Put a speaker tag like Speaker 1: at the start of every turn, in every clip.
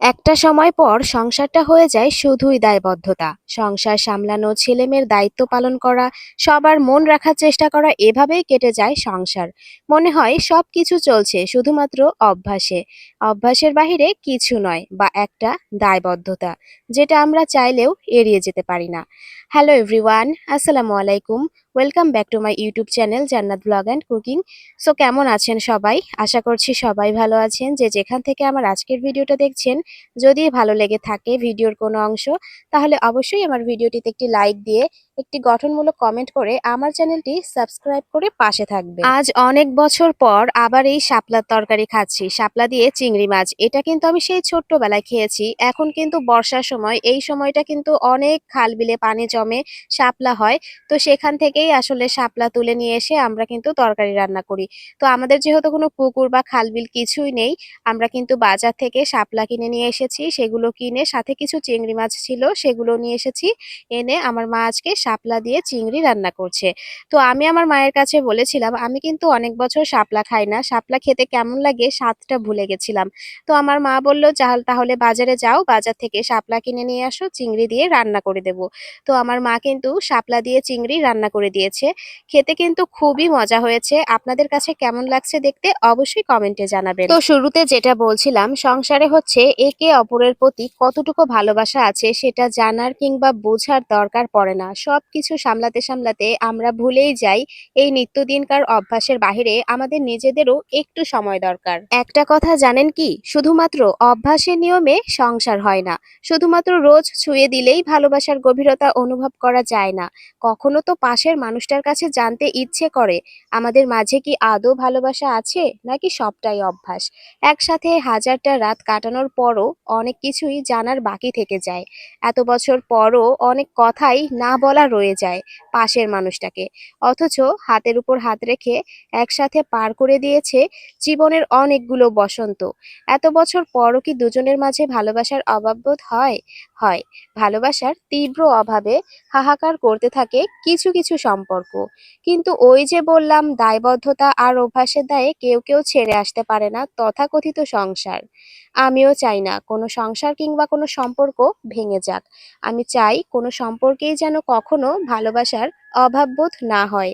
Speaker 1: একটা সময় পর সংসারটা হয়ে যায় শুধুই দায়বদ্ধতা। সংসার সামলানো, ছেলেমেয়ের দায়িত্ব পালন করা, সবার মন রাখার চেষ্টা করা, এভাবেই কেটে যায় সংসার। মনে হয় সবকিছু চলছে শুধুমাত্র অভ্যাসে। অভ্যাসের বাহিরে কিছু নয়, বা একটা দায়বদ্ধতা যেটা আমরা চাইলেও এড়িয়ে যেতে পারি না। হ্যালো এভরিওয়ান, আসসালামু আলাইকুম। Welcome back to my YouTube channel জান্নাত ব্লগ অ্যান্ড কুকিং। সো কেমন আছেন সবাই? আশা করছি সবাই ভালো আছেন। যে যেখান থেকে আমার আজকের ভিডিওটা দেখছেন, যদি ভালো লেগে থাকে ভিডিওর কোনো অংশ, তাহলে অবশ্যই আমার ভিডিওটিতে একটি লাইক দিয়ে একটি গঠনমূলক কমেন্ট করে আমার চ্যানেলটি সাবস্ক্রাইব করে পাশে থাকবেন। আজ অনেক বছর পর আবার এই শাপলার তরকারি খাচ্ছি, শাপলা দিয়ে চিংড়ি মাছ। এটা কিন্তু আমি সেই ছোট্টবেলায় খেয়েছি। এখন কিন্তু বর্ষার সময়, এই সময়টা কিন্তু অনেক খাল বিলে পানি জমে, শাপলা হয়। তো সেখান থেকেই আসলে শাপলা তুলে নিয়ে এসে আমরা কিন্তু তরকারি রান্না করি। তো আমাদের যেহেতু কোনো পুকুর বা খাল বিল কিছুই নেই, আমরা কিন্তু বাজার থেকে শাপলা কিনে নিয়ে এসেছি। সেগুলো কিনে সাথে কিছু চিংড়ি মাছ ছিল, সেগুলো নিয়ে এসেছি। এনে আমার মা আজকে শাপলা দিয়ে চিংড়ি রান্না করছে। তো আমি আমার মায়ের কাছে বলেছিলাম, আমি কিন্তু অনেক বছর শাপলা খাই না, শাপলা খেতে কেমন লাগে স্বাদটা ভুলে গেছিলাম। তো আমার মা বলল, তাহলে বাজারে যাও, বাজার থেকে শাপলা কিনে নিয়ে আসো, চিংড়ি দিয়ে রান্না করে দেবো। তো আমার মা কিন্তু শাপলা দিয়ে চিংড়ি রান্না করে দিয়েছে। খেতে কিন্তু খুবই মজা হয়েছে। আপনাদের কাছে কেমন লাগছে দেখতে অবশ্যই কমেন্টে জানাবেন। তো শুরুতে যেটা বলছিলাম, সংসারে হচ্ছে একে অপরের প্রতি কতটুকু ভালোবাসা আছে সেটা জানার কিংবা বোঝার দরকার পড়ে না। সবকিছু সামলাতে সামলাতে আমরা ভুলেই যাই এই নিত্যদিনকার অভ্যাসের বাহিরে আমাদের নিজেদেরও একটু সময় দরকার। একটা কথা জানেন কি, শুধুমাত্র অভ্যাসের নিয়মে সংসার হয় না। শুধুমাত্র রোজ ছুঁয়ে দিলেই ভালোবাসার গভীরতা অনুভব করা যায় না। কখনো তো পাশের মানুষটার কাছে জানতে ইচ্ছে করে, আমাদের মাঝে কি আদৌ ভালোবাসা আছে, নাকি সবটাই অভ্যাস। একসাথে হাজারটা রাত কাটানোর পরও অনেক কিছুই জানার বাকি থেকে যায়। এত বছর পরও অনেক কথাই না বলা রয়ে যায় পাশের মানুষটাকে। অথচ হাতের উপর হাত রেখে একসাথে পার করে দিয়েছে জীবনের অনেকগুলো বসন্ত। এত বছর পরও কি দুজনের মাঝে ভালোবাসার অভাববোধ হয়? হয়। ভালোবাসার তীব্র অভাবে হাহাকার করতে থাকে কিছু কিছু সম্পর্ক। কিন্তু ওই যে বললাম, দায়বদ্ধতা আর অভ্যাসের দায়ে কেউ কেউ ছেড়ে আসতে পারে না তথাকথিত সংসার। আমিও চাই না কোনো সংসার কিংবা কোনো সম্পর্ক ভেঙে যাক। আমি চাই কোনো সম্পর্কেই যেন কখনো ভালোবাসার অভাববোধ না হয়।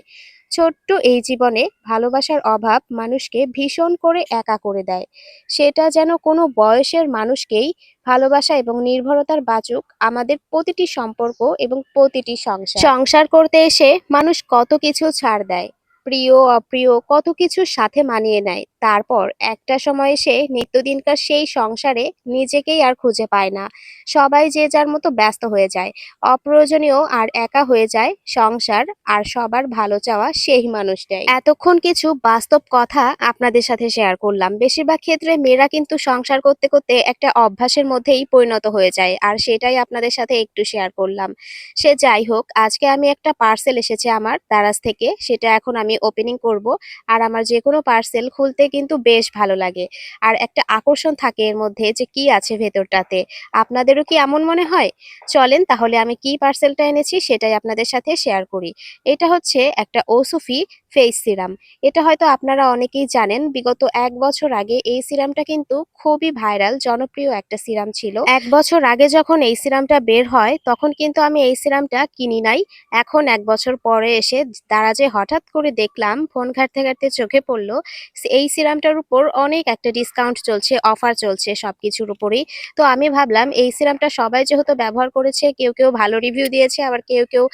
Speaker 1: ছোট্ট এই জীবনে ভালোবাসার অভাব মানুষকে ভীষণ করে একা করে দেয়। সেটা যেন কোনো বয়সের মানুষকেই ভালোবাসা এবং নির্ভরতার বাচক আমাদের প্রতিটি সম্পর্ক এবং প্রতিটি সংসার। সংসার করতে এসে মানুষ কত কিছু ছাড় দেয়, প্রিয় অপ্রিয় কত কিছুর সাথে মানিয়ে নেয়। তারপর একটা সময় এসে নিত্যদিনকার সেই সংসারে নিজেকেই আর খুঁজে পায় না। সবাই যে যার মতো ব্যস্ত হয়ে যায়, অপ্রয়োজনীয় আর একা হয়ে যায় সংসার। আর সবার ভালো চাওয়া সেই মানুষটাই। এতক্ষণ কিছু বাস্তব কথা আপনাদের সাথে শেয়ার করলাম। বেশিরভাগ ক্ষেত্রে মেয়েরা কিন্তু সংসার করতে করতে একটা অভ্যাসের মধ্যেই পরিণত হয়ে যায়, আর সেটাই আপনাদের সাথে একটু শেয়ার করলাম। সে যাই হোক, আজকে আমি একটা পার্সেল এসেছে আমার দারাজ থেকে, সেটা এখন আমি ওপেনিং করব। আর আমার যে কোনো পার্সেল খুলতে কিন্তু বেশ ভালো লাগে, আর একটা আকর্ষণ থাকে এর মধ্যে যে কি আছে ভেতরটাতে। আপনাদেরও কি এমন মনে হয়? চলেন তাহলে আমি কি পার্সেলটা এনেছি সেটাই আপনাদের সাথে শেয়ার করি। এটা হচ্ছে একটা ওসুফি ফেস সিরাম। এটা হয়তো আপনারা অনেকেই জানেন, বিগত 1 বছর আগে এই সিরামটা কিন্তু খুবই ভাইরাল, জনপ্রিয় একটা সিরাম ছিল। 1 বছর আগে যখন এই সিরামটা বের হয়, তখন কিন্তু আমি এই সিরামটা কিনি নাই। এখন 1 বছর পরে এসে দারাজে হঠাৎ করে দেখলাম, ফোন ঘাঁটতে ঘাঁটতে চোখে পড়লো এই সিরামটার উপর অনেক একটা ডিসকাউন্ট চলছে, অফার চলছে সবকিছুর উপরেই। তো আমি ভাবলাম এই সিরামটা সবাই যেহেতু ব্যবহার করেছে, কেউ কেউ ভালো রিভিউ দিয়েছে, আবার কেউ কেউ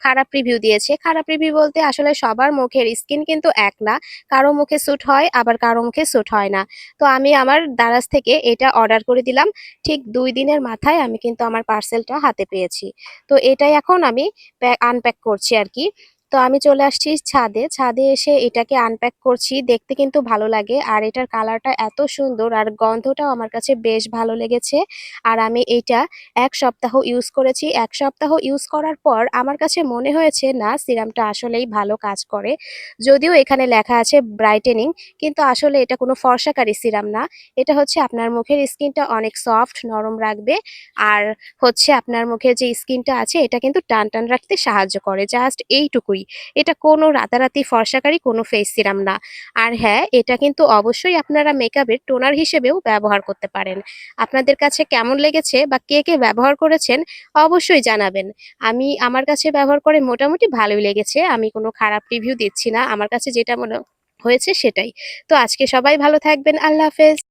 Speaker 1: খারাপ রিভিউ দিয়েছে। খারাপ রিভিউ বলতে আসলে সবার মুখের স্কিন কিন্তু এক না, কারো মুখে স্যুট হয় আবার কারো মুখে স্যুট হয় না। তো আমি আমার দারাজ থেকে এটা অর্ডার করে দিলাম। ঠিক 2 দিনের মাথায় আমি কিন্তু আমার পার্সেলটা হাতে পেয়েছি। তো এটাই এখন আমি আনপ্যাক করছি আর কি। তো আমি চলে আসছি ছাদে, ছাদে এসে এটাকে আনপ্যাক করছি। দেখতে কিন্তু ভালো লাগে, আর এটার কালারটা এত সুন্দর, আর গন্ধটাও আমার কাছে বেশ ভালো লেগেছে। আর আমি এইটা 1 সপ্তাহ ইউজ করেছি। 1 সপ্তাহ ইউজ করার পর আমার কাছে মনে হয়েছে না, সিরামটা আসলেই ভালো কাজ করে। যদিও এখানে লেখা আছে ব্রাইটেনিং, কিন্তু আসলে এটা কোনো ফর্সাকারী সিরাম না। এটা হচ্ছে আপনার মুখের স্কিনটা অনেক সফট নরম রাখবে। আর হচ্ছে আপনার মুখের যে স্কিনটা আছে এটা কিন্তু টান টান রাখতে সাহায্য করে, জাস্ট এইটুকুই। গ্লুই। এটা কোনো রাতারাতি ফর্সাকারী কোনো ফেস সিরাম না। আর হ্যাঁ, এটা কিন্তু অবশ্যই আপনারা মেকআপের টোনার হিসেবেও ব্যবহার করতে পারেন। আপনাদের কাছে কেমন লেগেছে বা কে ব্যবহার করেছেন অবশ্যই জানাবেন। আমার কাছে ব্যবহার করে মোটামুটি ভালোই লেগেছে। আমি কোনো খারাপ রিভিউ দিচ্ছি না। আমার কাছে যেটা মনে হয়েছে সেটাই। তো আজকে সবাই ভালো থাকবেন। আল্লাহ হাফেজ।